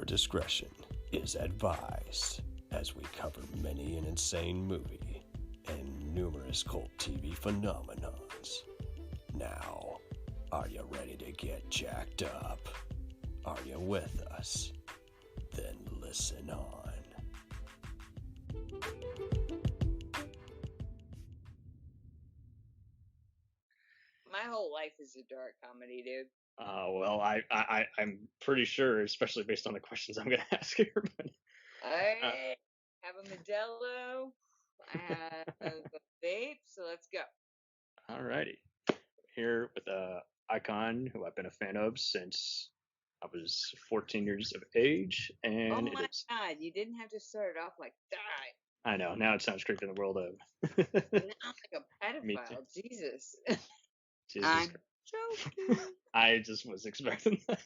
discretion is advised as we cover many an insane movie and numerous cult TV phenomenons. Now, are you ready to get jacked up? Are you with us? Then listen on. My whole life is a dark comedy, dude. Well, I'm pretty sure, especially based on the questions I'm going to ask here. But, I have a Modelo. I have a vape, so let's go. Alrighty. Here with a icon who I've been a fan of since I was 14 years of age. And oh my God, you didn't have to start it off like that. I know, now it sounds creepy in the world of... Now I'm like a pedophile. Jesus. I'm joking. I just was expecting that.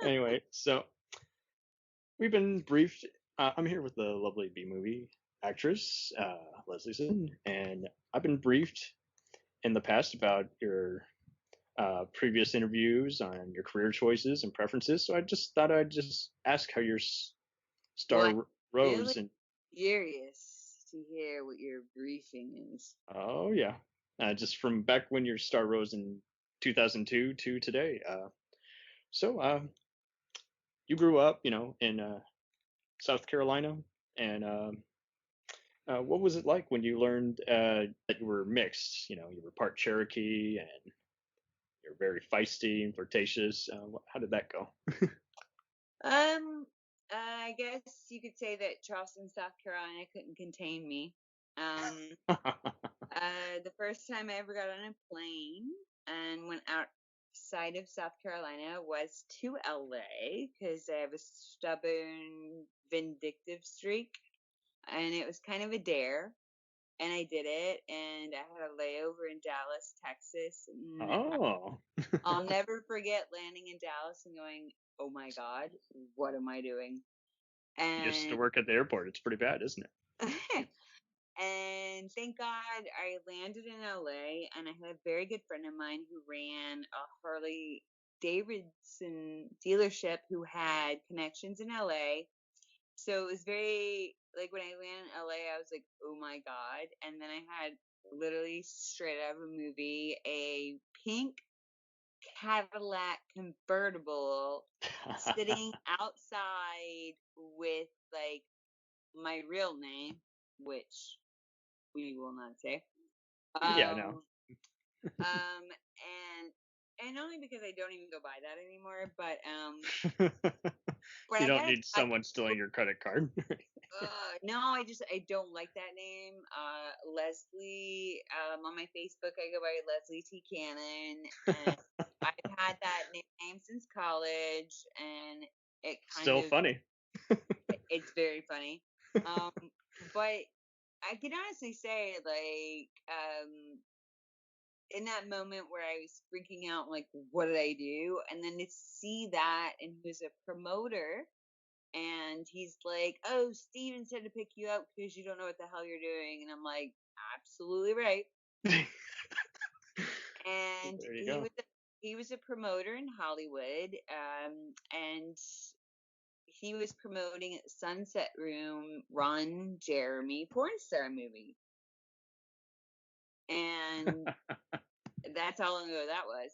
Anyway, so we've been briefed. I'm here with the lovely B-movie actress, Lezley Zen, and I've been briefed in the past about your previous interviews on your career choices and preferences. So I just thought I'd just ask how your star rose. Really and curious to hear what your briefing is. Oh yeah, just from back when your star rose in 2002 to today. So you grew up, in South Carolina, and what was it like when you learned that you were mixed? You were part Cherokee and you're very feisty and flirtatious. How did that go? I guess you could say that Charleston, South Carolina couldn't contain me. The first time I ever got on a plane and went outside of South Carolina was to LA because I have a stubborn, vindictive streak, and it was kind of a dare. And I did it, and I had a layover in Dallas, Texas. And Oh. I'll never forget landing in Dallas and going, oh my God, what am I doing? And you used to work at the airport. It's pretty bad, isn't it? And thank God I landed in LA, and I had a very good friend of mine who ran a Harley Davidson dealership who had connections in LA. So it was very, like, when I landed in LA, I was like, oh my God. And then I had literally straight out of a movie, a pink Cadillac convertible sitting outside with, like, my real name, which we will not say. Yeah, no. And only because I don't even go by that anymore, but you don't need someone stealing your credit card. No, I don't like that name. Lezley, on my Facebook I go by Lezley T. Cannon, and I've had that name since college, and it Still funny. It's very funny. But I can honestly say, like, in that moment where I was freaking out, like, what did I do? And then to see that, and he was a promoter, and he's like, oh, Steven said to pick you up because you don't know what the hell you're doing. And I'm like, absolutely right. And he was a promoter in Hollywood, and he was promoting Sunset Room, Ron Jeremy porn star movie. And that's how long ago that was.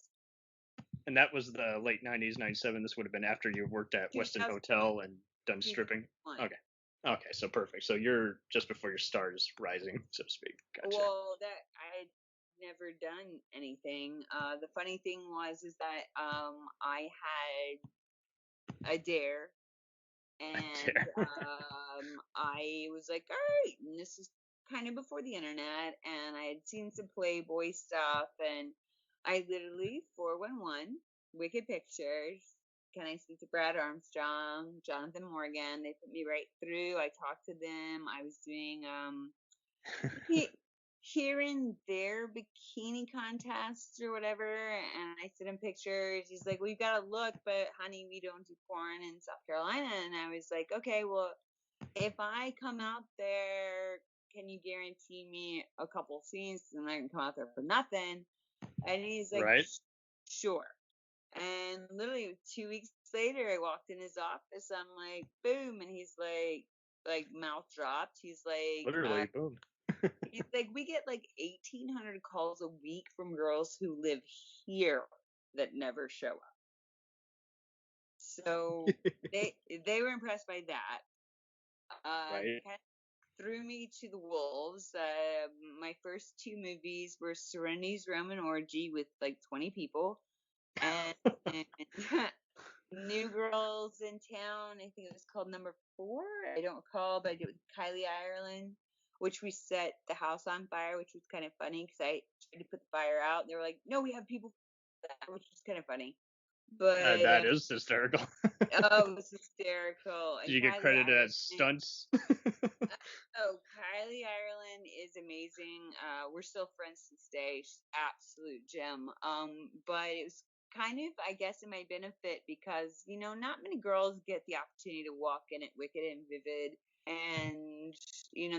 And that was the late 90s, 97. This would have been after you worked at Westin Hotel and done stripping. Okay, so perfect. So you're just before your stars rising, so to speak. Gotcha. Well, that I had never done anything. The funny thing is that I had a dare, and I was like, all right, and this is kind of before the internet, and I had seen some Playboy stuff, and I literally 411 Wicked Pictures. Can I speak to Brad Armstrong, Jonathan Morgan? They put me right through. I talked to them. I was doing here and there bikini contests or whatever, and I sent him pictures. He's like, well, you gotta look, but honey, we don't do porn in South Carolina. And I was like, okay, well, if I come out there, can you guarantee me a couple scenes and I can come out there for nothing? And he's like, right. Sure. And literally 2 weeks later, I walked in his office. I'm like, boom, and he's like mouth dropped. Literally, boom. He's like, we get like 1,800 calls a week from girls who live here that never show up. So they were impressed by that. Right. Kind of threw me to the wolves. My first 2 movies were Serenity's Roman Orgy with like 20 people, and New Girls in Town. I think it was called number 4. I don't recall, but I did it with Kylie Ireland, which we set the house on fire, which was kind of funny because I tried to put the fire out. And they were like, "No, we have people," for that, which was kind of funny. But That is hysterical. oh, it was hysterical. Did And you get Kylie credited Ireland, as stunts? oh, Kylie Ireland is amazing. We're still friends to this day. She's absolute gem. But it was kind of, I guess, in my benefit because, not many girls get the opportunity to walk in at Wicked and Vivid, and,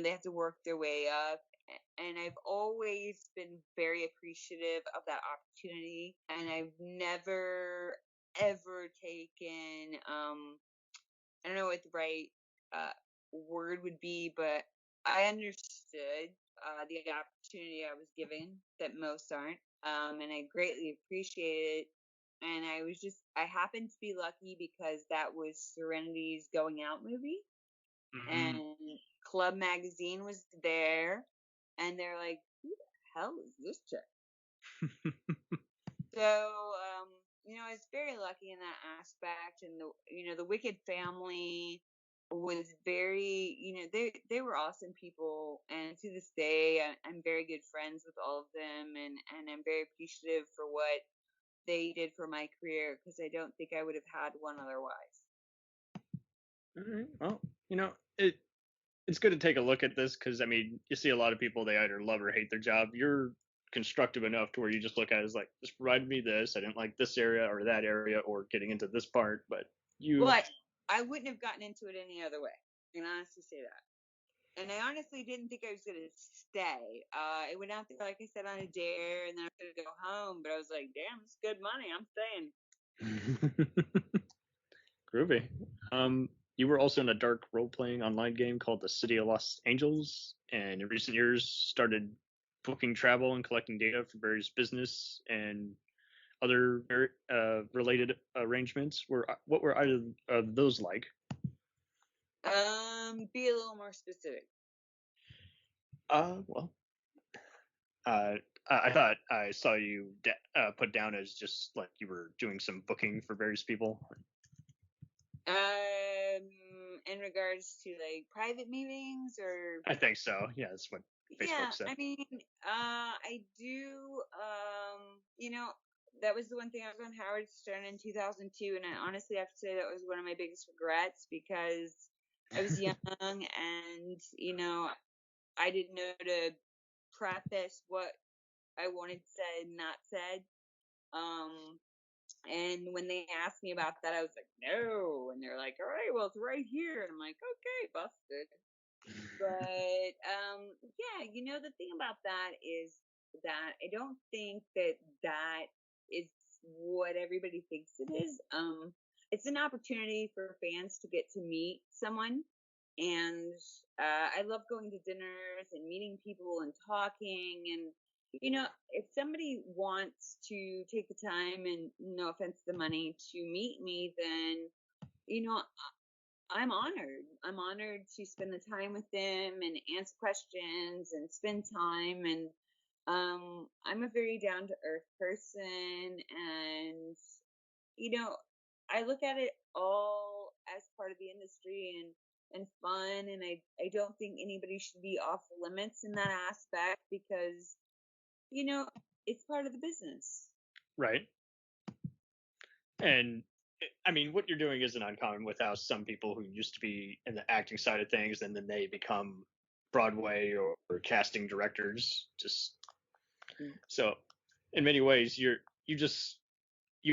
they have to work their way up. And I've always been very appreciative of that opportunity. And I've never, ever taken, I don't know what the right word would be, but I understood the opportunity I was given that most aren't, and I greatly appreciate it. And I happened to be lucky because that was Serenity's going out movie, Mm-hmm. and Club Magazine was there, and they're like, "Who the hell is this chick?" So, I was very lucky in that aspect, and the Wicked family was very, they were awesome people, and to this day, I'm very good friends with all of them, and I'm very appreciative for what they did for my career because I don't think I would have had one otherwise. All right. Well, it's good to take a look at this because you see a lot of people, they either love or hate their job. You're constructive enough to where you just look at it as like, this provided me this. I didn't like this area or that area or getting into this part, but But I wouldn't have gotten into it any other way. I can honestly say that. And I honestly didn't think I was going to stay. I went out there, like I said, on a dare, and then I was going to go home. But I was like, damn, it's good money. I'm staying. Groovy. You were also in a dark role-playing online game called The City of Los Angeles, and in recent years started booking travel and collecting data for various business and other related arrangements. What were either of those like? Be a little more specific. Well, I thought I saw you put down as just like you were doing some booking for various people. In regards to like private meetings or I think so. Yeah, that's what Facebook said. I mean, I do. That was the one thing I was on Howard Stern in 2002, and I honestly have to say that was one of my biggest regrets because I was young and I didn't know to preface what I wanted said, not said. And when they asked me about that, I was like, no. And they're like, all right, well, it's right here. And I'm like, okay, busted. But the thing about that is that I don't think that is what everybody thinks it is. It's an opportunity for fans to get to meet someone, and I love going to dinners and meeting people and talking. And if somebody wants to take the time, and no offense to the money, to meet me, then I'm honored. I'm honored to spend the time with them and answer questions and spend time. And I'm a very down to earth person, and I look at it all as part of the industry and fun. And I don't think anybody should be off limits in that aspect because it's part of the business. Right. And what you're doing isn't uncommon with how some people who used to be in the acting side of things and then they become Broadway or casting directors. So in many ways, you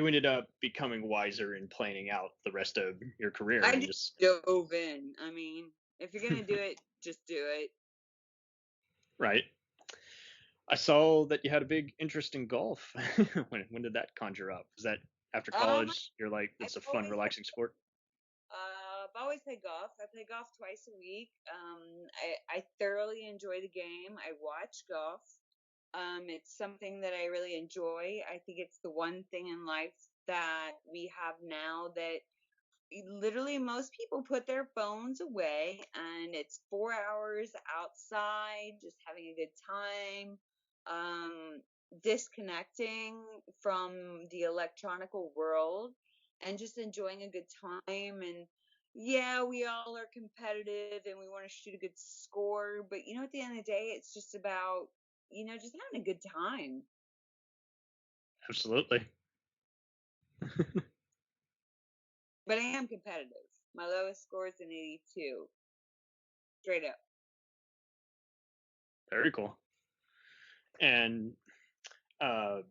ended up becoming wiser and planning out the rest of your career. I just dove in. If you're gonna do it, just do it. Right. I saw that you had a big interest in golf. When did that conjure up? Was that After Um, college, you're like, I've it's a fun, always relaxing sport. I've always played golf. I play golf twice a week. I thoroughly enjoy the game. I watch golf. It's something that I really enjoy. I think it's the one thing in life that we have now that literally most people put their phones away, and it's 4 hours outside just having a good time, disconnecting from the electronical world and just enjoying a good time. And yeah, we all are competitive and we want to shoot a good score, but at the end of the day, it's just about just having a good time. Absolutely. But I am competitive. My lowest score is an 82, straight up. Very cool. And uh,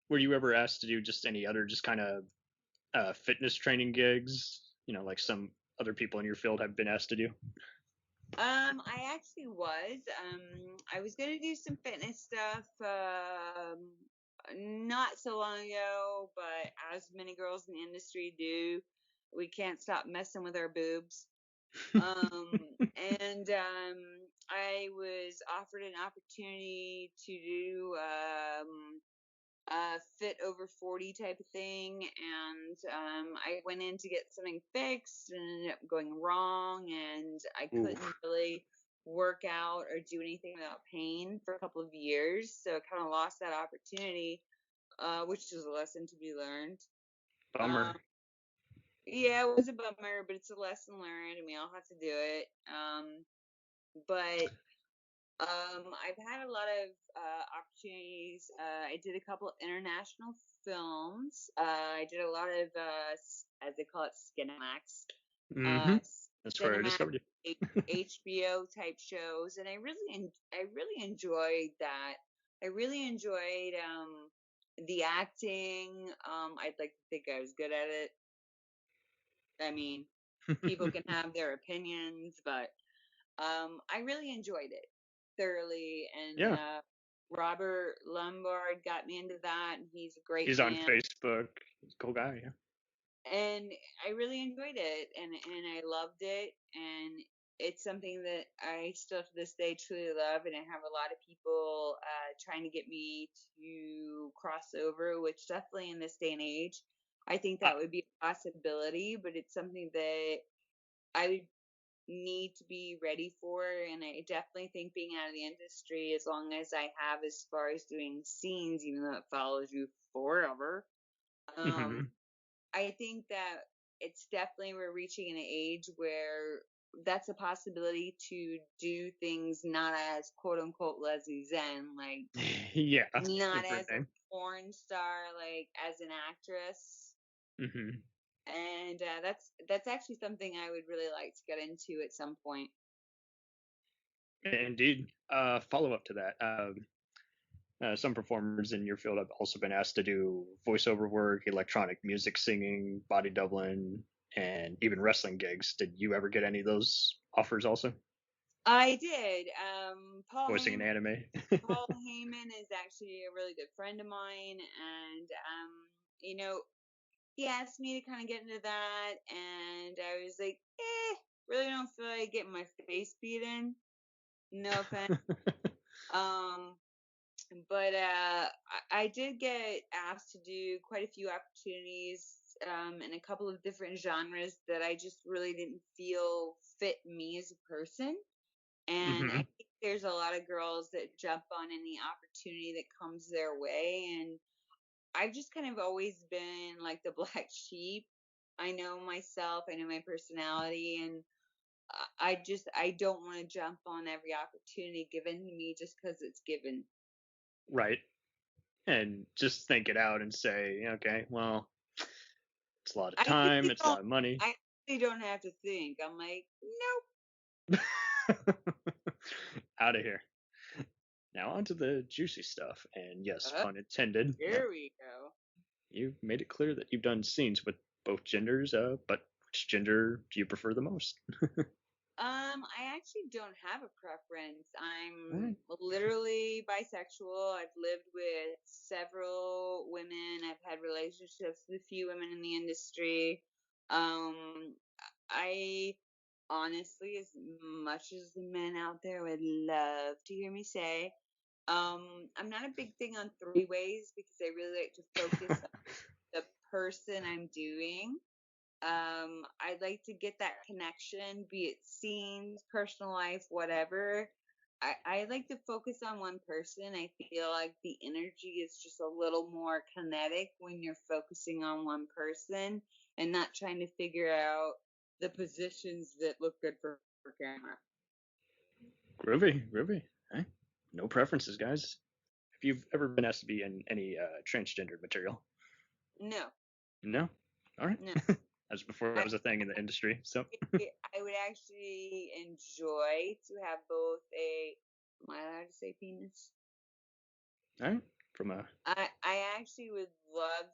were you ever asked to do just any other, just kind of fitness training gigs? Like some other people in your field have been asked to do. I actually was. I was gonna do some fitness stuff, not so long ago, but as many girls in the industry do, we can't stop messing with our boobs. And I was offered an opportunity to do fit over 40 type of thing, and I went in to get something fixed and ended up going wrong, and I couldn't Oof. really work out or do anything without pain for a couple of years, so I kind of lost that opportunity, which is a lesson to be learned. Bummer. um, yeah, it was a bummer, but it's a lesson learned and we all have to do it. But I've had a lot of opportunities. I did a couple international films. I did a lot of, as they call it, Skinemax, Mm-hmm. uh, That's where I Cinemax, discovered you. HBO type shows, and I really enjoyed that. I really enjoyed the acting. I'd like to think I was good at it. I mean, people can have their opinions, but I really enjoyed it thoroughly. And Yeah, Robert Lombard got me into that, and he's a great he's on man. Facebook. He's a cool guy. Yeah. And I really enjoyed it, and I loved it. And it's something that I still to this day truly love. And I have a lot of people trying to get me to cross over, which definitely in this day and age, I think Uh, that would be a possibility. But it's something that I would need to be ready for. And I definitely think being out of the industry, as long as I have, as far as doing scenes, even though it follows you forever, um, mhm. I think that it's definitely we're reaching an age where that's a possibility to do things not as quote unquote Lezley Zen, like Yeah, not different as a name. porn star, like as an actress. Hmm. And that's actually something I would really like to get into at some point. Indeed. Follow up to that. Some performers in your field have also been asked to do voiceover work, electronic music singing, body doubling, and even wrestling gigs. Did you ever get any of those offers also? I did. Voicing an anime? Paul Heyman is actually a really good friend of mine, and you know, he asked me to kind of get into that, and I was like, really don't feel like getting my face beat in. No offense. Um, but I did get asked to do quite a few opportunities in a couple of different genres that I just really didn't feel fit me as a person. And I Hmm. think there's a lot of girls that jump on any opportunity that comes their way. And I've just kind of always been like the black sheep. I know myself, I know my personality, and I don't want to jump on every opportunity given to me just because it's given. Right. And just think it out and say, okay, well, it's a lot of I time, really it's a don't. lot of money. I really don't have to think. I'm like, nope. Out of here. Now onto the juicy stuff. And yes, Uh, pun intended. here we go. You've made it clear that you've done scenes with both genders, but which gender do you prefer the most? I actually don't have a preference. All I'm right. literally bisexual. I've lived with several women. I've had relationships with a few women in the industry. Um, I honestly, as much as the men out there would love to hear me say, I'm not a big thing on three ways because I really like to focus on the person I'm doing. I'd like to get that connection, be it scenes, personal life, whatever. I like to focus on one person. I feel like the energy is just a little more kinetic when you're focusing on one person and not trying to figure out the positions that look good for camera. Groovy, groovy. Hey, no preferences, guys. Have you ever been asked to be in any transgender material? No, No. All right. no. As before, that I, was a thing in the industry. So, I would actually enjoy to have both a, am I allowed to say penis? all right. From a I actually would love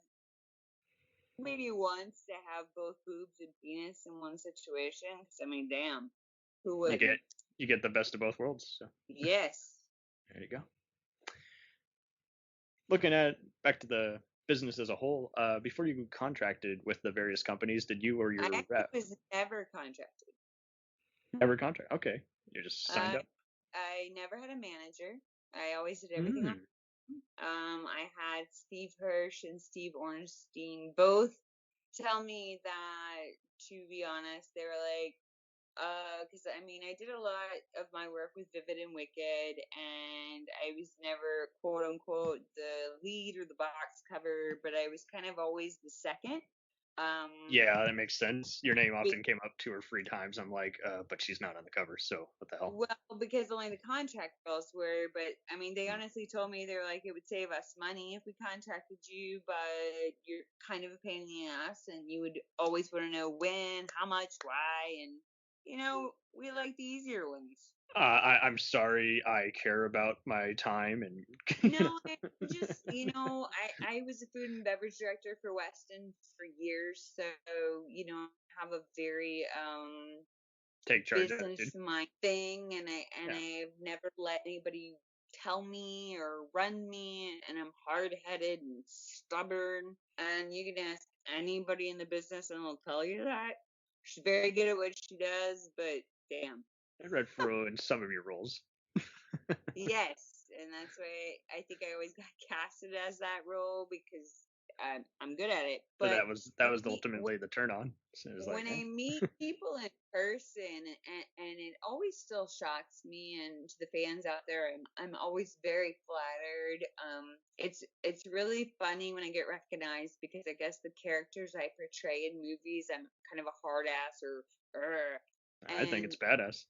maybe once to have both boobs and penis in one situation. Because I mean, damn, who you get wouldn't? you get the best of both worlds. So Yes, there you go. Looking at back to the business as a whole, before you contracted with the various companies, did you or I your actually rep was never contracted. ever contract? Okay, you just signed I up. I never had a manager. I always did everything on. Mm. I had Steve Hirsch and Steve Ornstein both tell me that, to be honest, they were like, because I mean, I did a lot of my work with Vivid and Wicked, and I was never quote unquote the lead or the box cover, but I was kind of always the second. Yeah, that makes sense. Your name Be- often came up 2 or 3 times. I'm like, but she's not on the cover, so what the hell? well, because only the contract girls were, but I mean, they Mm. honestly told me they were like, it would save us money if we contacted you, but you're kind of a pain in the ass, and you would always want to know when, how much, why, and we like the easier ones. I'm sorry. I care about my time and No, I just, I was a food and beverage director for Weston for years, so, have a very take charge of it, business dude. mind thing, and Yeah. I've never let anybody tell me or run me, and I'm hard-headed and stubborn, and you can ask anybody in the business and they'll tell you that. She's very good at what she does, but damn. I read through in some of your roles, Yes, and that's why I think I always got casted as that role because I'm good at it. but But that was ultimately the turn on. So it was like, when I meet people in person, and it always still shocks me, and to the fans out there, I'm always very flattered. It's really funny when I get recognized because I guess the characters I portray in movies, I'm kind of a hard ass or I think and it's badass.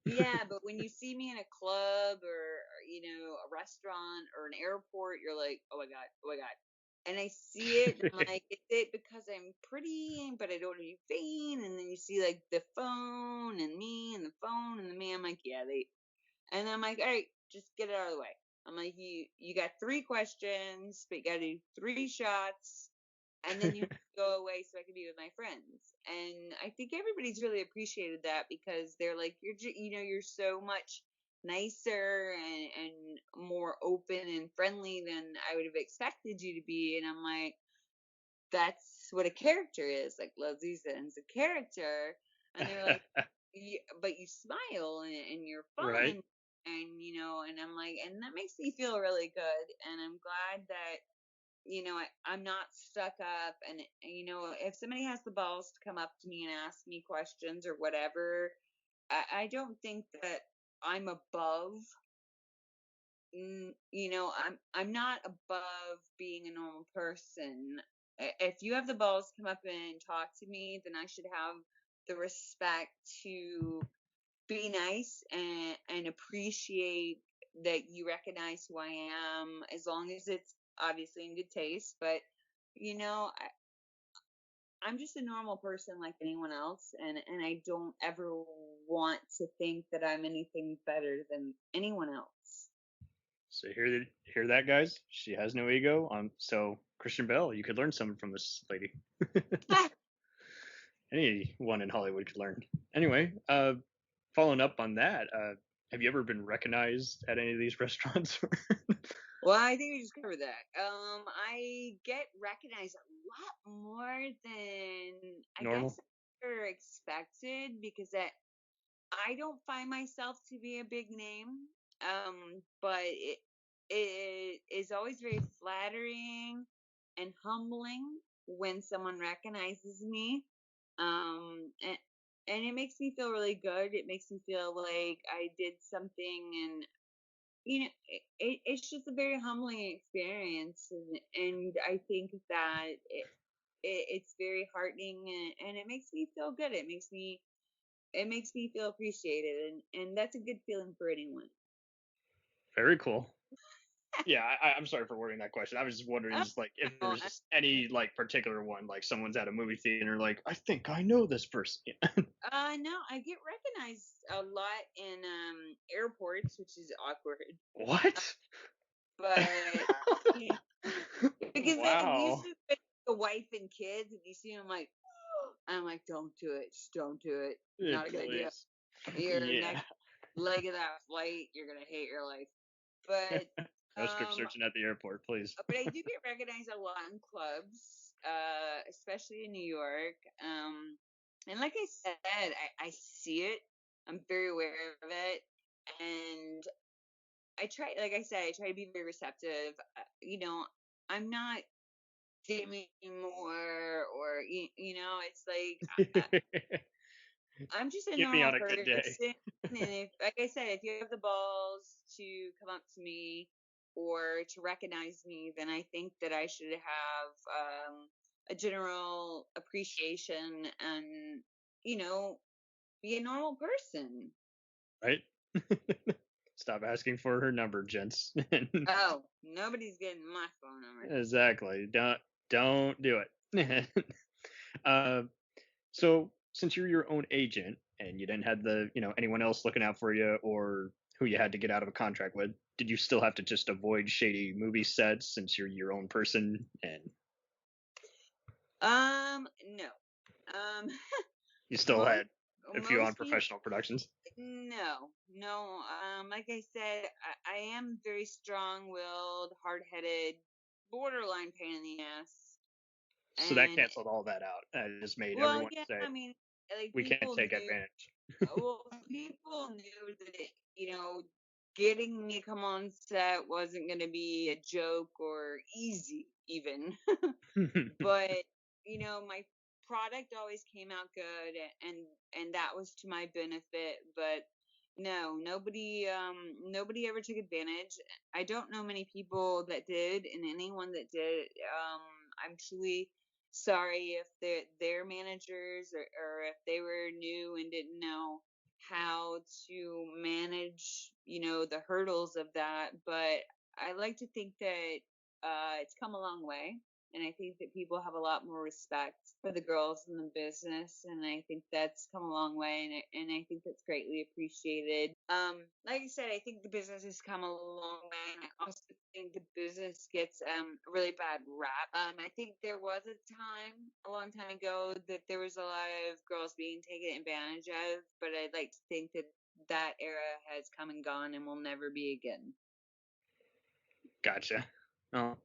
yeah, but when you see me in a club or a restaurant or an airport, you're like, oh my god, oh my god. And I see it, and I'm like, is it because I'm pretty, but I don't want to be vain? And then you see like the phone and me and the phone and the man. I'm like, yeah, they. And then I'm like, all right, just get it out of the way. I'm like, you got 3 questions, but you got to do 3 shots, and then you have to go away so I can be with my friends. And I think everybody's really appreciated that because they're like, you're so much nicer and more open and friendly than I would have expected you to be. And I'm like, that's what a character is. Like Lezley Zen's a character, and they're like, but you smile and you're Right. fun, and I'm like, and that makes me feel really good. And I'm glad that I'm not stuck up. And, if somebody has the balls to come up to me and ask me questions or whatever, I don't think that I'm above. I'm not above being a normal person. If you have the balls to come up and talk to me, then I should have the respect to be nice and appreciate that you recognize who I am, as long as it's obviously in good taste. But I'm just a normal person like anyone else, and I don't ever want to think that I'm anything better than anyone else. So hear that, guys. She has no ego. So Christian Bale, you could learn something from this lady. Anyone in Hollywood could learn. Anyway, following up on that, have you ever been recognized at any of these restaurants? Well, I think we just covered that. I get recognized a lot more than I guess Normal? I ever expected because I don't find myself to be a big name. But it is always very flattering and humbling when someone recognizes me. And it makes me feel really good. It makes me feel like I did something, and it's just a very humbling experience, and I think that it's very heartening, and it makes me feel good. It makes me feel appreciated, and that's a good feeling for anyone. Very cool. Yeah, I'm sorry for wording that question. I was just wondering, Oh, just like if there no, was just any like particular one, like someone's at a movie theater, like I think I know this person. no, I get recognized a lot in airports, which is awkward. Uh, What? but yeah, because then Wow. usually with the wife and kids, and you see them like, I'm like, don't do it, just don't do it. Not a good idea. Please. Your Yeah. next leg of that flight, you're gonna hate your life. But No strip um, searching at the airport, please. but I do get recognized a lot in clubs, especially in New York. And like I said, I see it. I'm very aware of it, and I try. Like I said, I try to be very receptive. I'm not dimming more, or it's like I'm just a Get me normal on a good day. person, and if, like I said, if you have the balls to come up to me or to recognize me, then I think that I should have a general appreciation and you know be a normal person. Right? Stop asking for her number, gents. Oh, nobody's getting my phone number. Exactly. Don't do it. uh, so since you're your own agent and you didn't have the anyone else looking out for you or who you had to get out of a contract with, did you still have to just avoid shady movie sets since you're your own person? And No. Um, you still most had a few most people. unprofessional productions? No, no. Like I said, I am very strong-willed, hard-headed, borderline pain in the ass. So that And canceled all that out. It just made well, everyone yeah, say I mean, like we can't people take knew. advantage. Well, people knew that getting me to come on set wasn't going to be a joke or easy, even. But my product always came out good, and that was to my benefit. But no, nobody ever took advantage. I don't know many people that did, and anyone that did, I'm truly sorry if their managers, or if they were new and didn't know how to manage the hurdles of that. But I like to think that it's come a long way, and I think that people have a lot more respect for the girls in the business, and I think that's come a long way, and I think that's greatly appreciated. Like I said, I think the business has come a long way, and I also think the business gets a really bad rap. I think there was a long time ago, that there was a lot of girls being taken advantage of, but I'd like to think that that era has come and gone and will never be again. Gotcha. Well,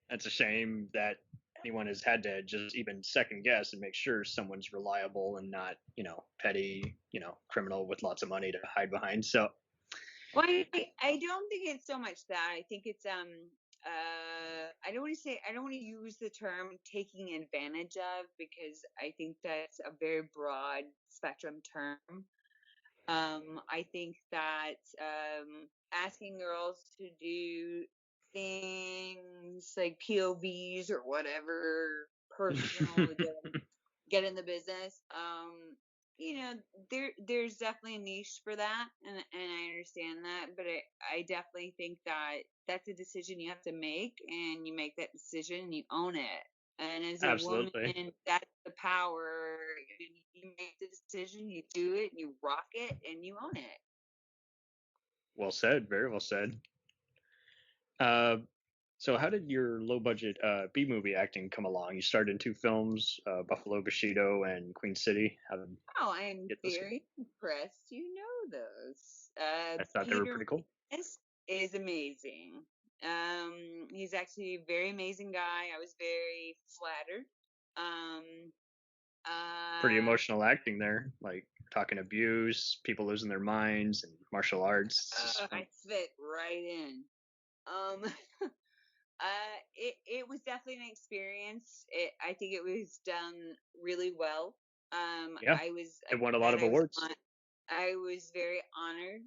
that's a shame that anyone has had to just even second guess and make sure someone's reliable and not, petty, criminal with lots of money to hide behind. So, Well, I don't think it's so much that. I think it's I don't want to use the term taking advantage of, because I think that's a very broad spectrum term. I think that asking girls to do things like POVs or whatever personal to get in the business. You know, there's definitely a niche for that, and I understand that, but I definitely think that that's a decision you have to make, and you make that decision and you own it. And as a woman, absolutely. that's the power. You make the decision, you do it, you rock it, and you own it. Well said. Very well said. Uh, So how did your low budget B movie acting come along? You started in 2 films, Buffalo Bushido and Queen City. How did you Oh, I'm get those? very impressed. You know those. I thought they were Peter pretty cool. is amazing. He's actually a very amazing guy. I was very flattered. Um, Pretty uh, emotional acting there, like talking abuse, people losing their minds, and martial arts. It's just I fun. fit right in. Um, it was definitely an experience. I think it was done really well. Yeah, I was it won a lot again, of awards. I was very honored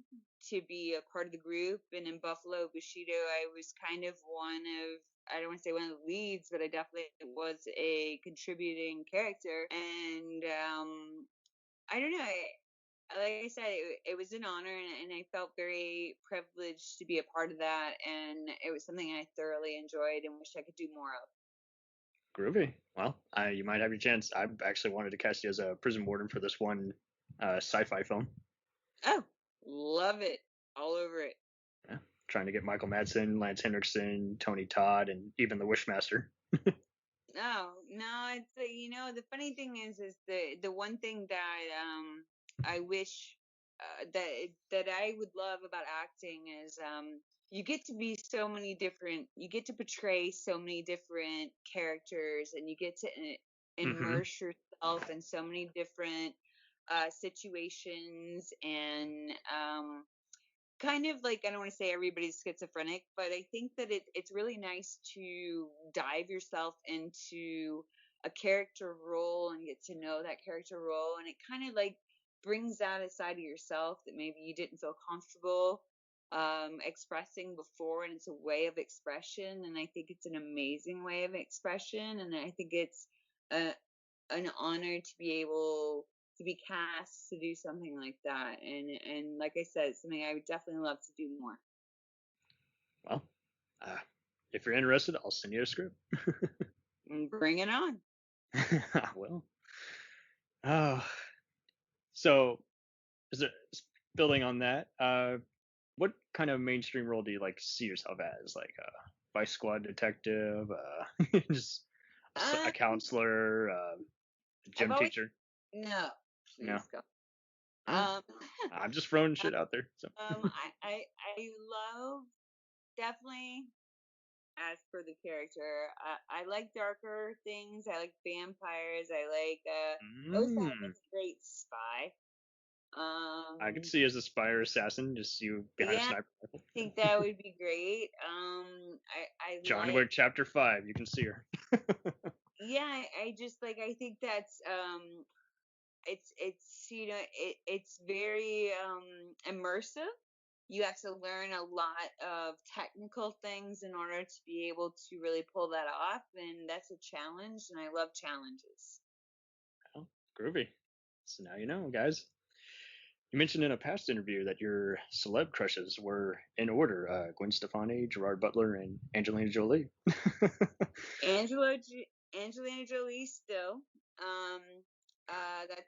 to be a part of the group. And in Buffalo Bushido, I was kind of one of, I don't want to say one of the leads, but I definitely was a contributing character. And I don't know. Like I said, it was an honor, and I felt very privileged to be a part of that. And it was something I thoroughly enjoyed and wish I could do more of. Groovy. Well, you might have your chance. I actually wanted to cast you as a prison warden for this one sci-fi film. Oh, love it. All over it. Yeah, trying to get Michael Madsen, Lance Henriksen, Tony Todd, and even the Wishmaster. No, no, it's the funny thing is the one thing that I wish that I would love about acting is you get to be so many different, you get to portray so many different characters, and you get to Hmm. immerse yourself in so many different situations, and kind of like, I don't want to say everybody's schizophrenic, but I think that it's really nice to dive yourself into a character role and get to know that character role, and it kind of like brings out a side of yourself that maybe you didn't feel comfortable expressing before, and it's a way of expression, and I think it's an amazing way of expression, and I think it's a, an honor to be able to be cast to do something like that. And like I said, it's something I would definitely love to do more. Well, uh, if you're interested, I'll send you a script. Bring it on. I will. Oh, so is there, building on that, what kind of mainstream role do you like see yourself as? Like a vice squad detective, just a Um, counselor, a I've gym always teacher? no, No. please go. Oh, Um, I'm just throwing shit out there. So. I love, definitely, as per the character. I like darker things. I like vampires. I like always have like Mm. a great spy. I could Um, see you as a spy or assassin, just you behind a yeah, sniper rifle. I think that would be great. I John like, Wick Chapter 5. You can see her. yeah, I just like, I think that's it's it's very immersive. You have to learn a lot of technical things in order to be able to really pull that off, and that's a challenge, and I love challenges. Well, groovy. So now you know, guys. You mentioned in a past interview that your celeb crushes were in order: Gwen Stefani, Gerard Butler, and Angelina Jolie. Angela Angelina Jolie still. Um that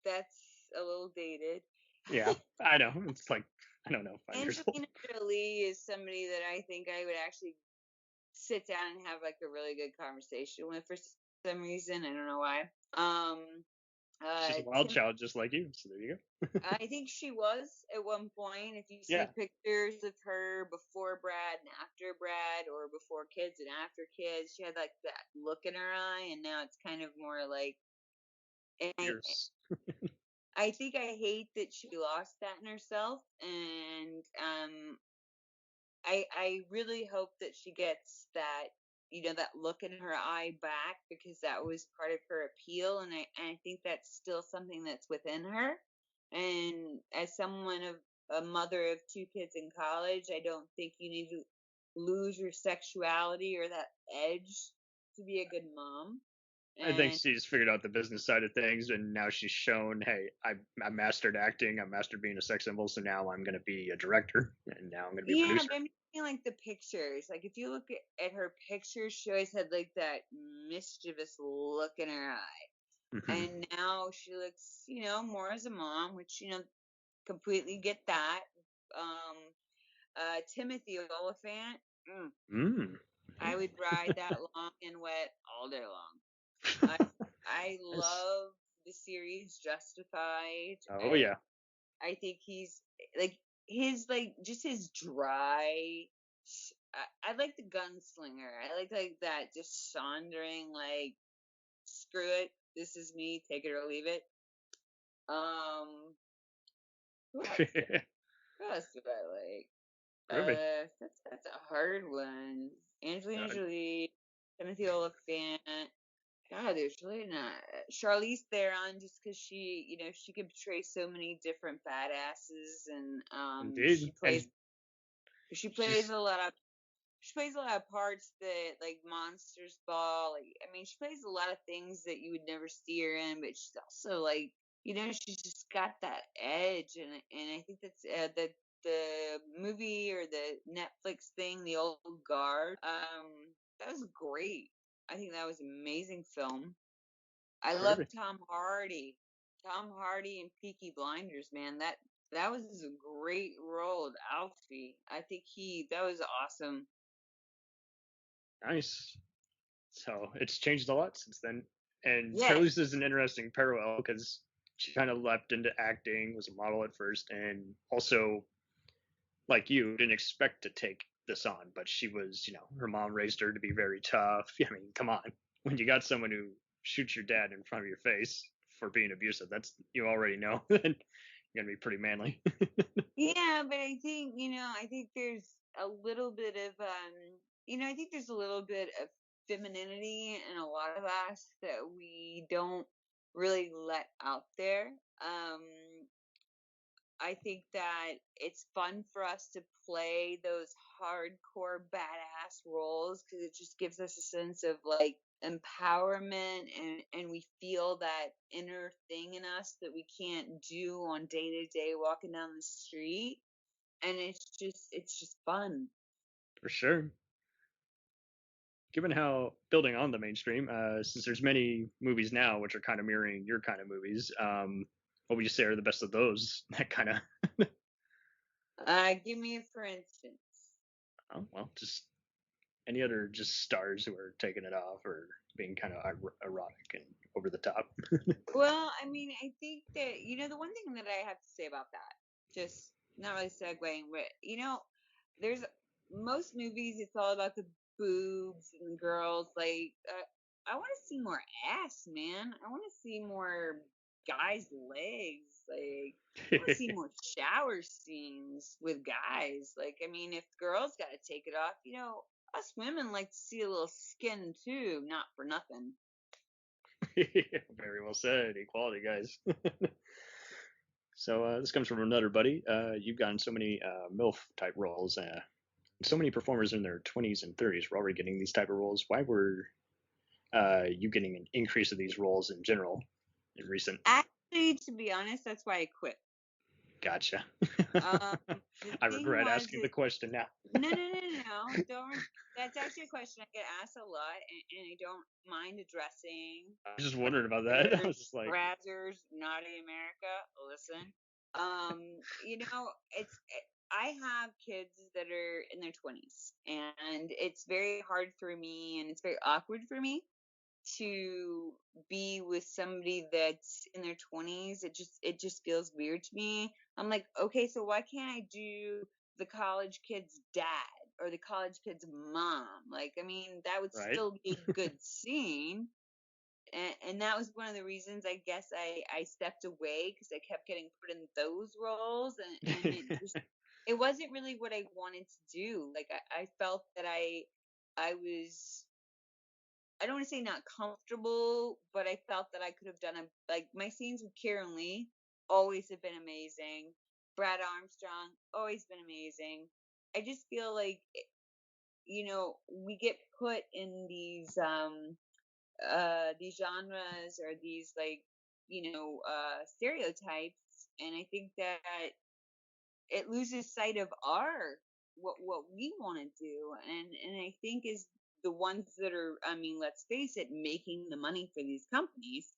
that's a little dated. Yeah, I know. It's like, I don't know, 5 years old. Angelina Jolie is somebody that I think I would actually sit down and have like a really good conversation with for some reason. I don't know why. She's a wild Tim, child just like you. So there you go. I think she was at one point. If you see Yeah. pictures of her before Brad and after Brad, or before kids and after kids, she had like that look in her eye, and now it's kind of more like. And Years. I think I hate that she lost that in herself, and I really hope that she gets that, that look in her eye back, because that was part of her appeal, and I think that's still something that's within her. And as someone of a mother of 2 kids in college, I don't think you need to lose your sexuality or that edge to be a good mom. I think And she's figured out the business side of things, and now she's shown, hey, I mastered acting, I mastered being a sex symbol, so now I'm going to be a director, and now I'm going to be a yeah, producer. but I'm seeing like the pictures. Like if you look at her pictures, she always had like that mischievous look in her eye. Hmm. And now she looks, more as a mom, which, completely get that. Timothy Oliphant. Mm. I would ride that long and wet all day long. I Yes. love the series Justified. Oh yeah. I think he's like just his dry. I like the gunslinger. I like that just sauntering like screw it, this is me, take it or leave it. Um, who else? Who else do I like? Groovy. That's a hard one. Angelina Uh, Jolie, Timothy Olyphant. God, there's really not Charlize Theron, just because she can portray so many different badasses, and Indeed, and she plays she's a lot of she plays a lot of parts that like Monsters Ball. Like, I mean, she plays a lot of things that you would never see her in, but she's also like, she's just got that edge, and I think that's the movie or the Netflix thing, The Old Guard. That was great. I think that was an amazing film. I love groovy. Tom Hardy. Tom Hardy and Peaky Blinders, man. That was a great role of Alfie. I think that was awesome. Nice. So it's changed a lot since then. And Yes. Charlize is an interesting parallel because she kind of leapt into acting, was a model at first, and also, like you, didn't expect to take this on, but she was, her mom raised her to be very tough. I mean, come on. When you got someone who shoots your dad in front of your face for being abusive, that's, you already know, then you're going to be pretty manly. Yeah, but I think there's a little bit of I think there's a little bit of femininity in a lot of us that we don't really let out there. Um I think that it's fun for us to play those hardcore badass roles because it just gives us a sense of like empowerment, and we feel that inner thing in us that we can't do on day to day walking down the street, and it's just fun. For sure. Given how building on the mainstream, since there's many movies now which are kind of mirroring your kind of movies, what would you say are the best of those? That kind of, Give me a for instance. oh, well, just any other just stars who are taking it off or being kind of erotic and over the top. Well, I mean, I think that the one thing that I have to say about that, just not really segueing, but there's most movies. It's all about the boobs and the girls. Like, I want to see more ass, man. I want to see more guys' legs. Like, I want to see more shower scenes with guys. Like, I mean, if girls got to take it off, us women like to see a little skin too. Not for nothing. Very well said. Equality, guys. So this comes from another buddy. You've gotten so many MILF type roles. So many performers in their 20s and 30s were already getting these type of roles. Why were you getting an increase of these roles in general in recent? Actually, to be honest, that's why I quit. Gotcha. The I thing regret was asking the question now. no. Don't. That's actually a question I get asked a lot, and I don't mind addressing. I was just wondering about that. I Brazzers, was just like, Brazzers, naughty America. Listen, I have kids that are in their 20s, and it's very hard for me, and it's very awkward for me to be with somebody that's in their 20s. It just feels weird to me. I'm like, okay, so why can't I do the college kid's dad or the college kid's mom? Like, I mean, that would right? still be a good scene. And that was one of the reasons I guess I stepped away, because I kept getting put in those roles, and it wasn't really what I wanted to do. Like, I felt that I was, I don't want to say not comfortable, but I felt that I could have done like my scenes with Kieran Lee always have been amazing. Brad Armstrong always been amazing. I just feel like we get put in these genres or these like stereotypes, and I think that it loses sight of our what we want to do, and I think is the ones that are, I mean, let's face it, making the money for these companies.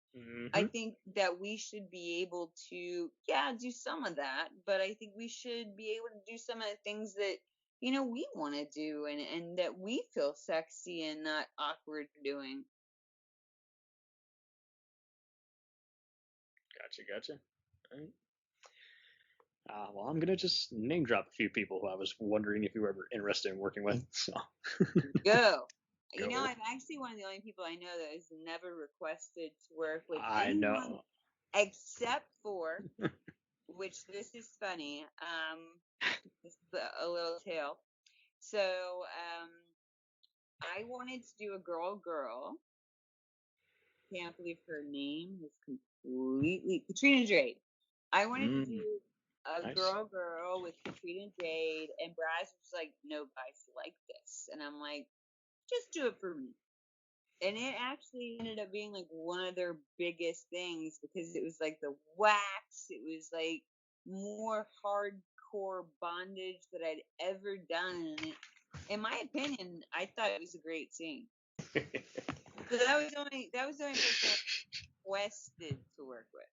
I Hmm. think that we should be able to, yeah, do some of that, but I think we should be able to do some of the things that we want to do, and that we feel sexy and not awkward doing. Gotcha. All right. Well, I'm gonna just name drop a few people who I was wondering if you were ever interested in working with. So Go. go. I'm actually one of the only people I know that has never requested to work with I anyone know. except for, which this is funny. This is a little tale. So, I wanted to do a girl. Can't believe her name is completely Katrina Jade. I wanted to do a Nice. girl with Katrina Jade, and Braz was like, "No guys like this," and I'm like, "Just do it for me." And it actually ended up being like one of their biggest things because it was like the wax. It was like more hardcore bondage that I'd ever done. And in my opinion, I thought it was a great scene. So that was the only person I requested to work with.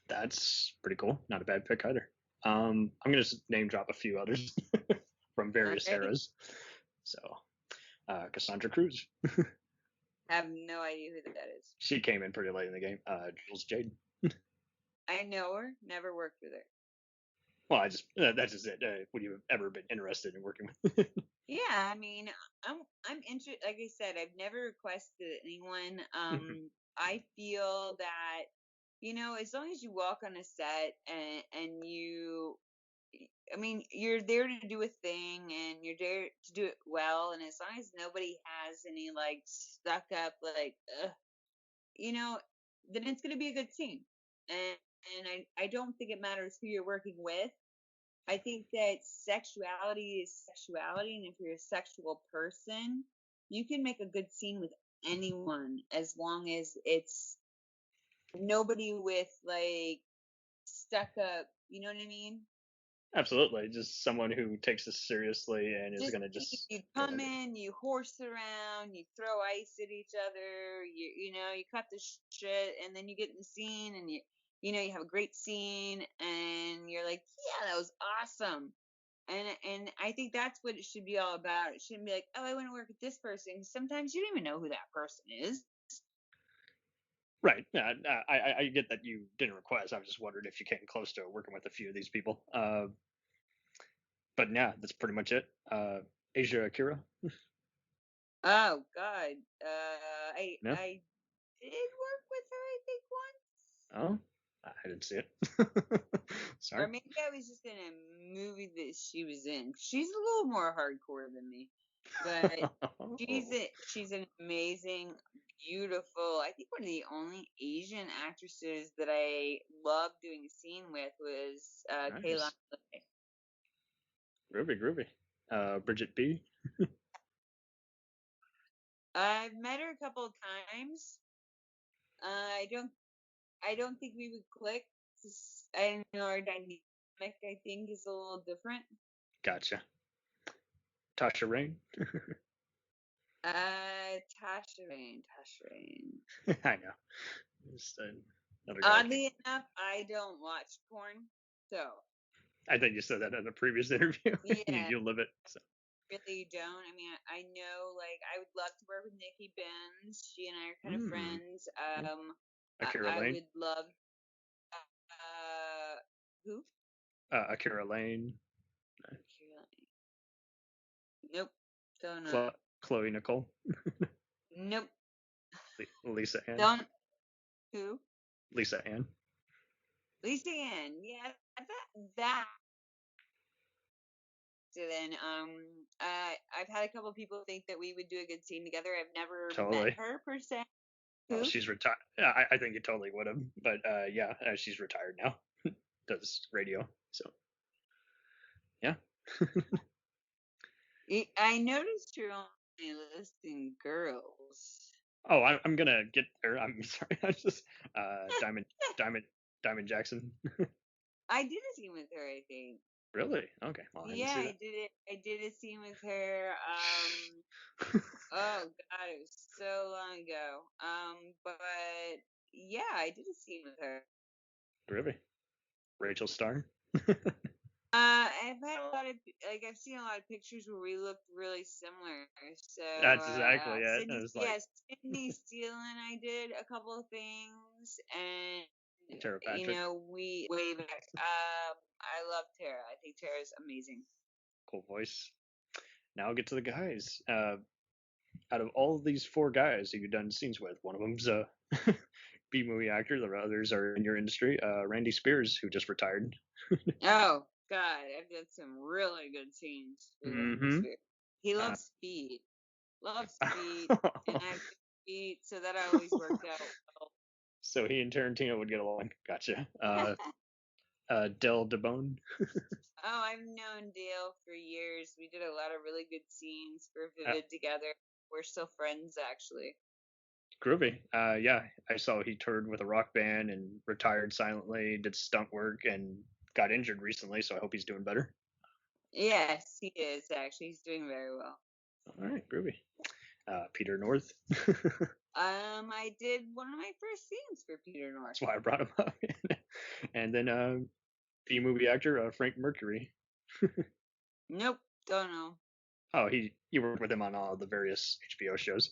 That's pretty cool. Not a bad pick either. I'm gonna just name drop a few others from various eras. So, Cassandra Cruz. I have no idea who that is. She came in pretty late in the game. Jules Jade. I know her. Never worked with her. Well, that's just it. Would you have ever been interested in working with? Yeah, I mean, I'm interested. Like I said, I've never requested anyone. I feel that as long as you walk on a set and you're there to do a thing and you're there to do it well, and as long as nobody has any like stuck up like, then it's gonna be a good scene. And I don't think it matters who you're working with. I think that sexuality is sexuality, and if you're a sexual person, you can make a good scene with anyone as long as it's nobody with like stuck up. You know what I mean? Absolutely, just someone who takes this seriously and is gonna just. You come in, you horse around, you throw ice at each other, you cut the shit, and then you get in the scene, and you have a great scene, and you're like, yeah, that was awesome. And I think that's what it should be all about. It shouldn't be like, oh, I want to work with this person. Sometimes you don't even know who that person is. Right. Yeah, I get that you didn't request. I was just wondering if you came close to working with a few of these people. But yeah, that's pretty much it. Asia Akira. Oh God, I No. I did work with her, I think, once. Oh, I didn't see it. Sorry. Or maybe I was just in a movie that she was in. She's a little more hardcore than me, but she's an amazing, beautiful. I think one of the only Asian actresses that I loved doing a scene with was Kayla. Groovy. Bridget B. I've met her a couple of times. I don't think we would click. I know our dynamic, I think, is a little different. Gotcha. Tasha Rain. Tasha Rain. I know. Just another guy. Oddly enough, I don't watch porn, so. I think you said that in a previous interview. Yeah. you live it. So. Really don't. I mean, I know, like, I would love to work with Nikki Benz. She and I are kind of friends. Akira I Lane. would love. Who? Akira Lane. Nope. Don't know. Chloe Nicole. Nope. Lisa Ann. Don't. Who? Lisa Ann. Lisa Ann. Yeah, that. So then, I've had a couple of people think that we would do a good scene together. I've never met her per se. Well, she's retired. I think you totally would have, but yeah, she's retired now. Does radio, so yeah. I noticed you're only listing girls. Oh, I'm gonna get there. I'm sorry. I just Diamond Jackson. I did a scene with her, I think. Really? Okay. Well, I did it. I did a scene with her. Oh God, it was so long ago. But yeah, I did a scene with her. Really? Rachel Starr. I've had a lot of I've seen a lot of pictures where we looked really similar. So That's exactly it. It Sydney, was like yes, Sydney Steele and I did a couple of things, and Tara Patrick, we way back. I love Tara. I think Tara's amazing. cool voice. Now I'll get to the guys. Out of all of these four guys that you've done scenes with, one of them's a B movie actor. The others are in your industry. Randy Spears, who just retired. Oh God, I've done some really good scenes with Randy Mm-hmm. Spears. He Uh, loves speed, and I have good feet, so that always worked out well. So he and Tarantino would get along. Gotcha. Del DeBone. Oh, I've known Dale for years. We did a lot of really good scenes for Uh, Vivid together. We're still friends, actually. Groovy. Yeah, I saw he toured with a rock band and retired silently, did stunt work, and got injured recently. So I hope he's doing better. Yes, he is, actually. He's doing very well. All right, groovy. Peter North. I did one of my first scenes for Peter North. That's why I brought him up. And then B movie actor Frank Mercury. Nope, don't know. Oh, you worked with him on all the various HBO shows.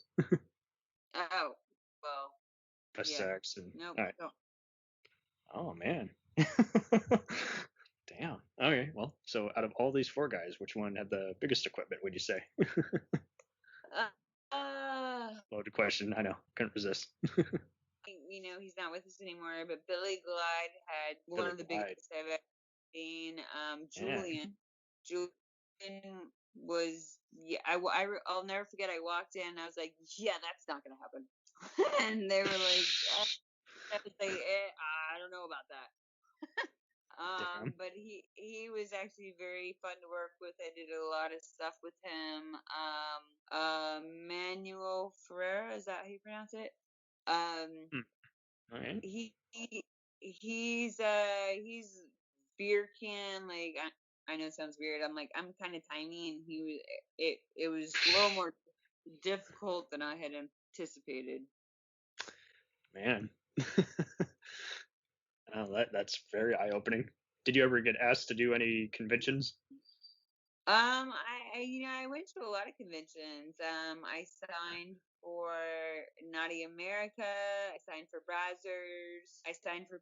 Oh, well, Best yeah. Sex and Nope, all right. don't. Oh man. Damn. Okay. Well, so out of all these four guys, which one had the biggest equipment? Would you say? Loaded question. I know. Couldn't resist. He's not with us anymore, but Billy Glide had one Billy of the Glide. biggest I've ever seen. Yeah. Julian was, yeah, I'll never forget. I walked in and I was like, yeah, that's not gonna happen. And they were like, I was like, I don't know about that. Damn. But he was actually very fun to work with. I did a lot of stuff with him. Manuel Ferreira, is that how you pronounce it? All right. He's beer can, like, I know it sounds weird. I'm kind of tiny, and it was a little more difficult than I had anticipated. Man. That's very eye opening. Did you ever get asked to do any conventions? I went to a lot of conventions. I signed for Naughty America. I signed for Brazzers. I signed for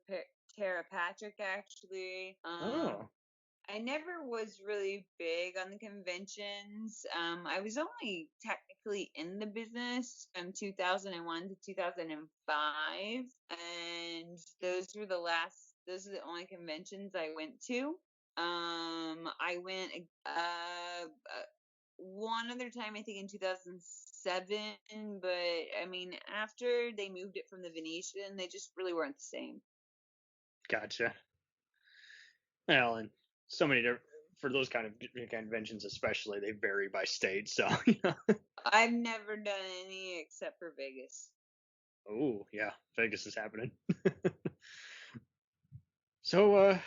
Tara Patrick, actually. Oh. I never was really big on the conventions. I was only technically in the business from 2001 to 2005, and those are the only conventions I went to. I went one other time, I think in 2007, but I mean, after they moved it from the Venetian, they just really weren't the same. Gotcha. Well, and so many different, for those kind of conventions, especially, they vary by state. So, I've never done any except for Vegas. Oh, yeah, Vegas is happening. So, do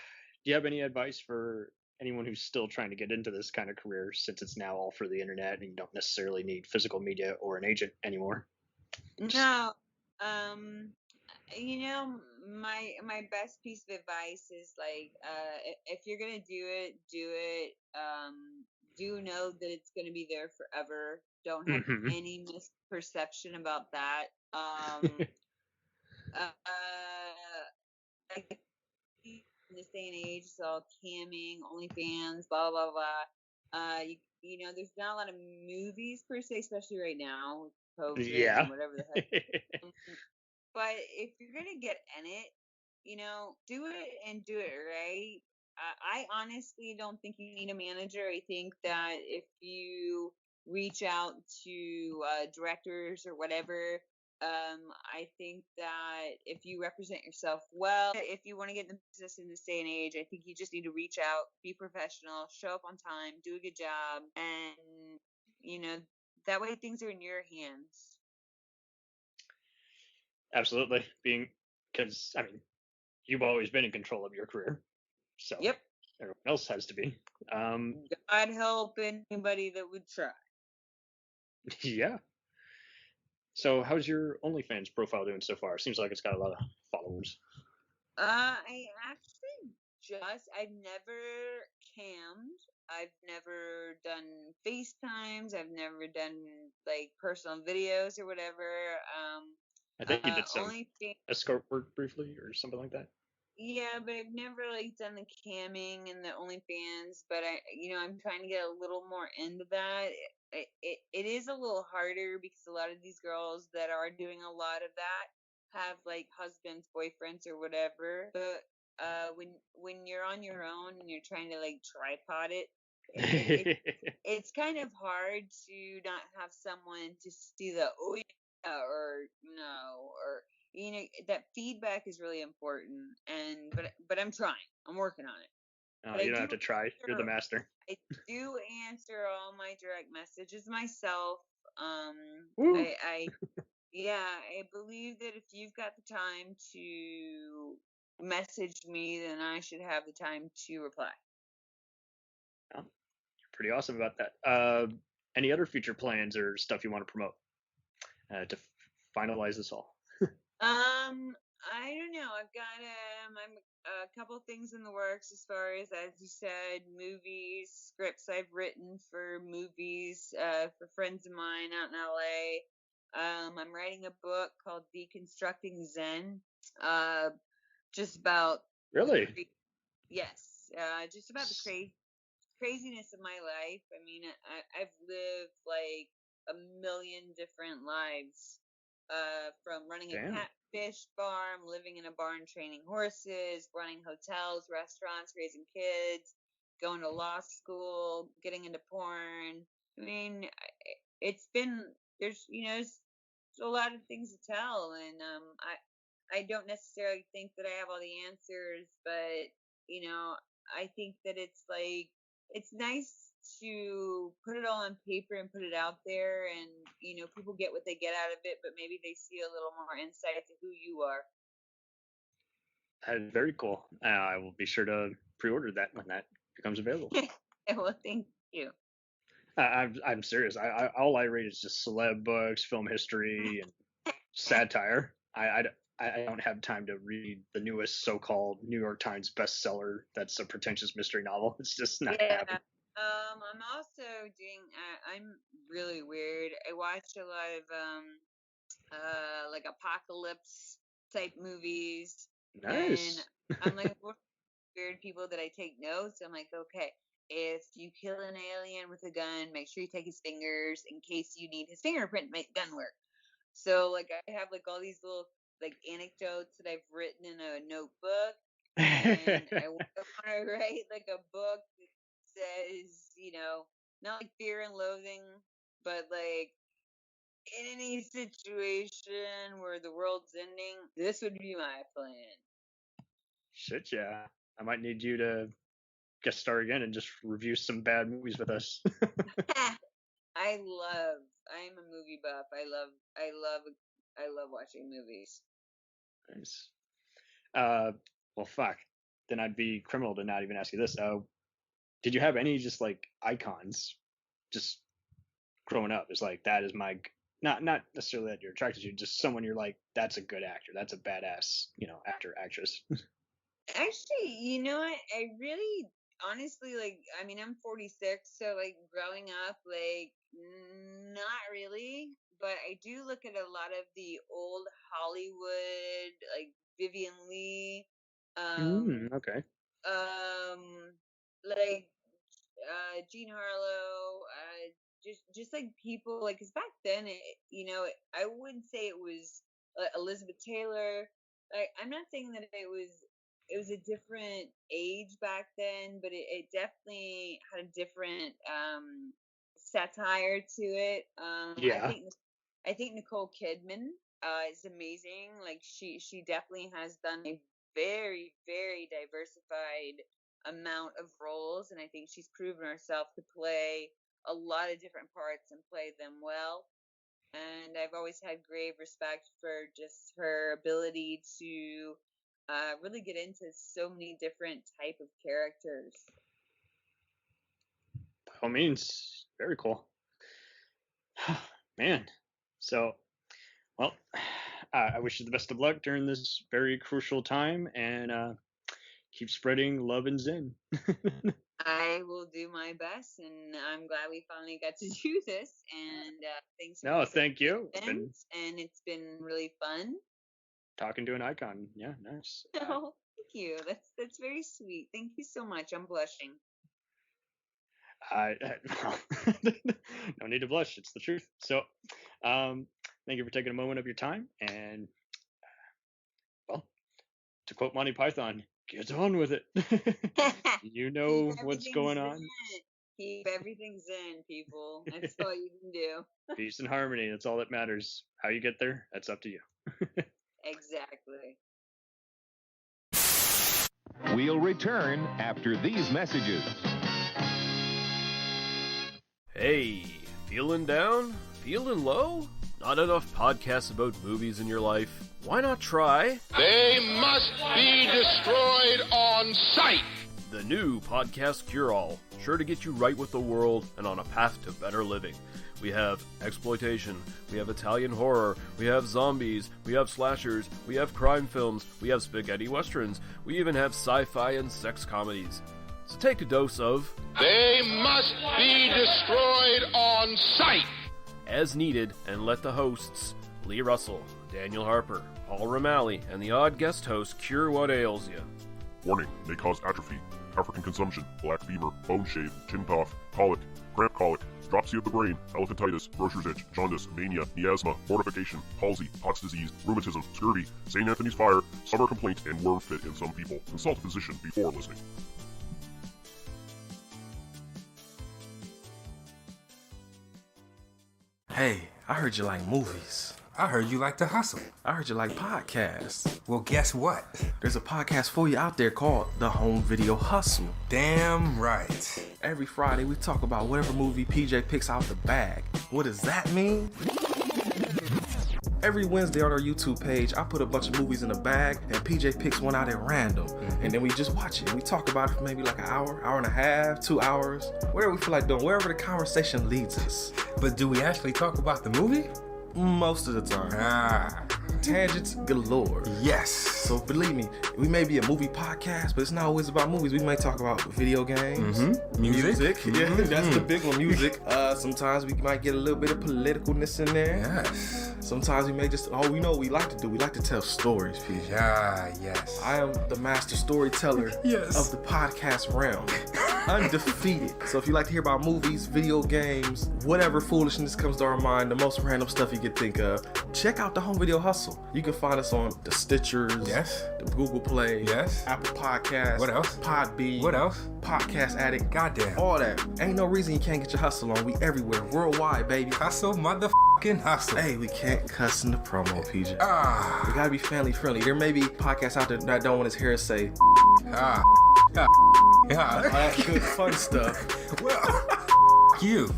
you have any advice for anyone who's still trying to get into this kind of career, since it's now all for the internet and you don't necessarily need physical media or an agent anymore? No, my best piece of advice is, like, if you're gonna do it. Do know that it's gonna be there forever. Don't have Mm-hmm. any misperception about that. Like, in this day and age, it's all camming, OnlyFans, blah blah blah. There's not a lot of movies per se, especially right now with COVID Yeah. and whatever the heck. But if you're gonna get in it, do it and do it right. I honestly don't think you need a manager. I think that if you reach out to directors or whatever, I think that if you represent yourself well, if you want to get in the business in this day and age, I think you just need to reach out, be professional, show up on time, do a good job, and that way things are in your hands. Absolutely. Because, I mean, you've always been in control of your career. So, Yep. everyone else has to be. God help anybody that would try. Yeah. So, how's your OnlyFans profile doing so far? Seems like it's got a lot of followers. I actually I've never cammed. I've never done FaceTimes. I've never done like personal videos or whatever. I think you did some Only escort work briefly or something like that. Yeah, but I've never like done the camming and the OnlyFans. But I'm trying to get a little more into that. It is a little harder because a lot of these girls that are doing a lot of that have like husbands, boyfriends, or whatever. But when you're on your own and you're trying to like tripod it's kind of hard to not have someone to see the oh yeah or no or that feedback is really important. And but I'm trying. I'm working on it. Oh, But you don't have to try. You're the master. I do answer all my direct messages myself. Woo. I believe that if you've got the time to message me, then I should have the time to reply. Oh, you're pretty awesome about that. Any other future plans or stuff you want to promote to finalize this all? I don't know. I've got I'm a couple things in the works as far as you said, movies, scripts I've written for movies for friends of mine out in LA. I'm writing a book called Deconstructing Zen. Just about Really? yes, just about the craziness of my life. I mean, I've lived like a million different lives. From running a Damn. catfish farm, living in a barn training horses, running hotels, restaurants, raising kids, going to law school, getting into porn. I mean, it's been there's a lot of things to tell, and I don't necessarily think that I have all the answers, but I think that it's nice to put it all on paper and put it out there, and people get what they get out of it, but maybe they see a little more insight to who you are. That is very cool. I will be sure to pre-order that when that becomes available. Well, thank you. I'm serious. All I read is just celeb books, film history, and satire. I don't have time to read the newest so-called New York Times bestseller that's a pretentious mystery novel. It's just not happening. I'm also doing. I'm really weird. I watch a lot of like apocalypse type movies, Nice. and I'm like weird people that I take notes. I'm like, okay, if you kill an alien with a gun, make sure you take his fingers in case you need his fingerprint to make the gun work. So like I have like all these little like anecdotes that I've written in a notebook, and I want to write like a book that says, not like Fear and Loathing, but like in any situation where the world's ending, this would be my plan. Shit, yeah. I might need you to guest star again and just review some bad movies with us. I'm a movie buff. I love watching movies. Nice. Well, fuck. Then I'd be criminal to not even ask you this. Did you have any just like icons, just growing up? It's like that is my not necessarily that you're attracted to, just someone you're like that's a good actor, that's a badass, actor, actress. Actually, I really honestly like. I mean, I'm 46, so like growing up, like not really. But I do look at a lot of the old Hollywood, like Vivian Lee, Okay. like Jean Harlow, just like people like because back then I wouldn't say it was Elizabeth Taylor. Like I'm not saying that it was a different age back then, but it definitely had a different satire to it. Yeah. I think Nicole Kidman is amazing. Like she definitely has done a very very diversified amount of roles, and I think she's proven herself to play a lot of different parts and play them well. And I've always had grave respect for just her ability to really get into so many different type of characters. By all means, very cool. Man. So, well, I wish you the best of luck during this very crucial time, and keep spreading love and Zen. I will do my best, and I'm glad we finally got to do this. And thanks. No, thank you. And it's been really fun talking to an icon. Yeah, nice. Oh, thank you. That's very sweet. Thank you so much. I'm blushing. No need to blush. It's the truth. So, thank you for taking a moment of your time. And, well, to quote Monty Python, get on with it. You know what's going on. Keep everything zen, people. That's all you can do. Peace and harmony. That's all that matters. How you get there, that's up to you. Exactly. We'll return after these messages. Hey, feeling down? Feeling low? Not enough podcasts about movies in your life? Why not try They must be destroyed on sight. the new Podcast Cure-All, sure to get you right with the world and on a path to better living. We have exploitation, we have Italian horror, we have zombies, we have slashers, we have crime films, we have spaghetti westerns, we even have sci-fi and sex comedies. So take a dose of They must be destroyed on sight. as needed, and let the hosts, Lee Russell, Daniel Harper, Paul Romali, and the odd guest host cure what ails you. Warning, may cause atrophy, African consumption, black fever, bone shave, chin cough, colic, cramp colic, dropsy of the brain, elephantitis, grocer's itch, jaundice, mania, miasma, mortification, palsy, Pott's disease, rheumatism, scurvy, St. Anthony's fire, summer complaint, and worm fit in some people. Consult a physician before listening. Hey, I heard you like movies. I heard you like to hustle. I heard you like podcasts. Well, guess what? There's a podcast for you out there called The Home Video Hustle. Damn right. Every Friday, we talk about whatever movie PJ picks out the bag. What does that mean? Every Wednesday on our YouTube page, I put a bunch of movies in a bag, and PJ picks one out at random. And then we just watch it. We talk about it for maybe like an hour, hour and a half, 2 hours, whatever we feel like doing, wherever the conversation leads us. But do we actually talk about the movie? Most of the time. Tangents galore. Yes. So believe me, we may be a movie podcast, but it's not always about movies. We might talk about video games, Music. Yeah, that's the big one, music. Sometimes we might get a little bit of politicalness in there. Yes. Sometimes we may just, we know what we like to do. We like to tell stories, PJ. Yes. I am the master storyteller of the podcast realm. Undefeated. So if you like to hear about movies, video games, whatever foolishness comes to our mind, the most random stuff you could think of, check out the Home Video Hustle. You can find us on the Stitchers, the Google Play, Apple Podcasts, What else? Podbean, What else? Podcast Addict, Goddamn. all that. Ain't no reason you can't get your hustle on. We everywhere, worldwide, baby. Hustle, motherfucking hustle. Hey, we can't cuss in the promo, PJ. Ah. We gotta be family friendly. There may be podcasts out there that don't want his hair say Ah. Ah. all that good fun stuff. Well, you.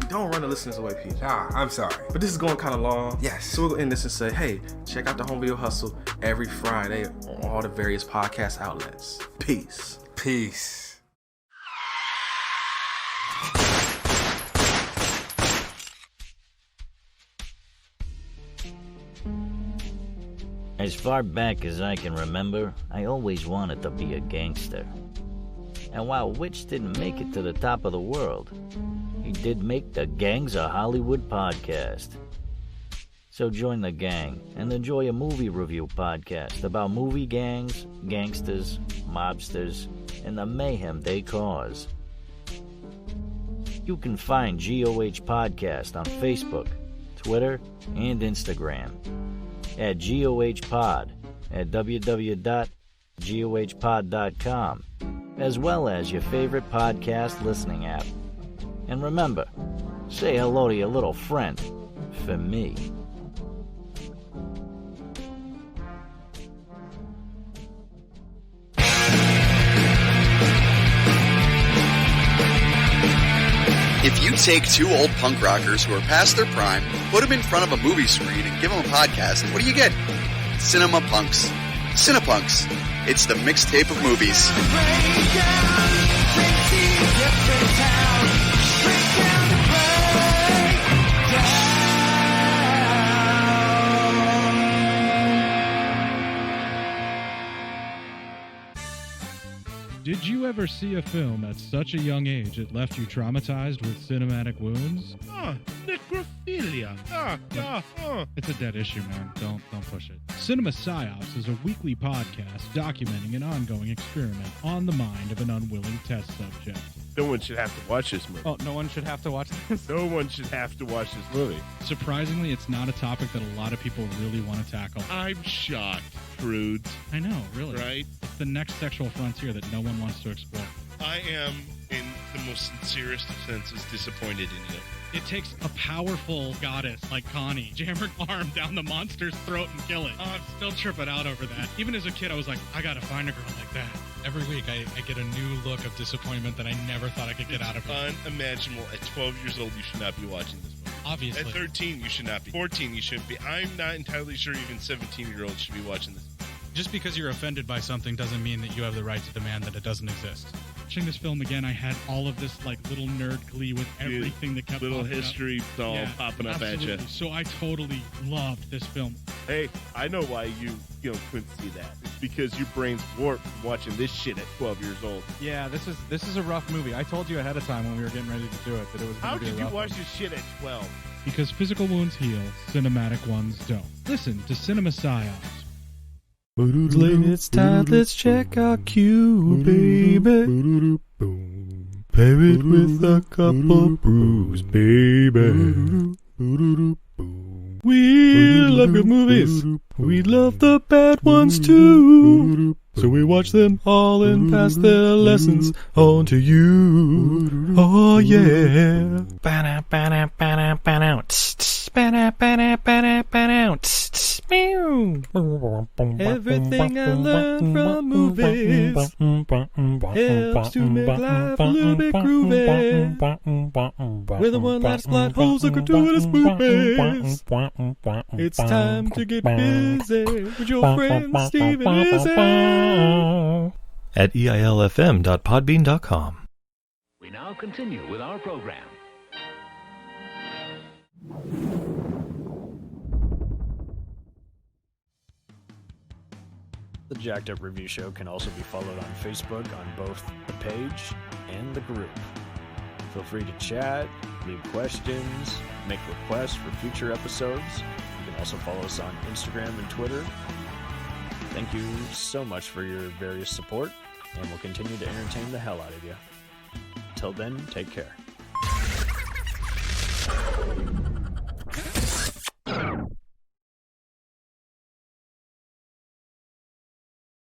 Don't run the listeners away, PJ. I'm sorry. But this is going kind of long. Yes. So we'll end this and say, hey, check out the Home Video Hustle every Friday on all the various podcast outlets. Peace. Peace. As far back as I can remember, I always wanted to be a gangster. And while Witch didn't make it to the top of the world, he did make the Gangs of Hollywood podcast. So join the gang and enjoy a movie review podcast about movie gangs, gangsters, mobsters, and the mayhem they cause. You can find GOH Podcast on Facebook, Twitter, and Instagram at GOH Pod at www.gohpod.com, as well as your favorite podcast listening app. And remember, say hello to your little friend for me. If you take two old punk rockers who are past their prime, put them in front of a movie screen and give them a podcast, what do you get? Cinema Punks. Cinepunks. It's the mixtape of movies. Did you ever see a film at such a young age it left you traumatized with cinematic wounds? Necrophilia. It's a dead issue, man. Don't push it. Cinema Psyops is a weekly podcast documenting an ongoing experiment on the mind of an unwilling test subject. No one should have to watch this movie. Oh, no one should have to watch this? No one should have to watch this movie. Surprisingly, it's not a topic that a lot of people really want to tackle. I'm shocked, prudes. I know, really. Right? It's the next sexual frontier that no one wants to explore. I am, in the most sincerest of senses, disappointed in you. It takes a powerful goddess like Connie, jam her arm down the monster's throat and kill it. Oh, I'm still tripping out over that. Even as a kid, I was like, I gotta find a girl like that. Every week, I get a new look of disappointment that I never thought I could get out of it. Unimaginable. At 12 years old, you should not be watching this movie. Obviously. At 13, you should not be. 14, you shouldn't be. I'm not entirely sure even 17-year-olds should be watching this. Just because you're offended by something doesn't mean that you have the right to demand that it doesn't exist. Watching this film again, I had all of this like little nerd glee with everything that kept little popping history up. all popping up absolutely. at you. So I totally loved this film. Hey, I know why you couldn't see that. It's because your brain's warped from watching this shit at 12 years old. Yeah, this is a rough movie. I told you ahead of time when we were getting ready to do it that it was going to be a rough How did you watch one. this shit at 12? Because physical wounds heal, cinematic ones don't. Listen to Cinema Psyops. It's time, let's check our cue, baby. Pair it with a couple brews, baby. We love good movies. We love the bad ones too. So we watch them all and pass their lessons on to you. Oh yeah. Everything I learned from movies helps to make life a little bit groovy. With a one-liner plot holes and gratuitous movies. It's time to get busy with your friend Steve and Izzy at eilfm.podbean.com. We now continue with our program. The Jacked Up Review Show can also be followed on Facebook on both the page and the group. Feel free to chat, leave questions, make requests for future episodes. You can also follow us on Instagram and Twitter. Thank you so much for your various support, and we'll continue to entertain the hell out of you. Till then, take care.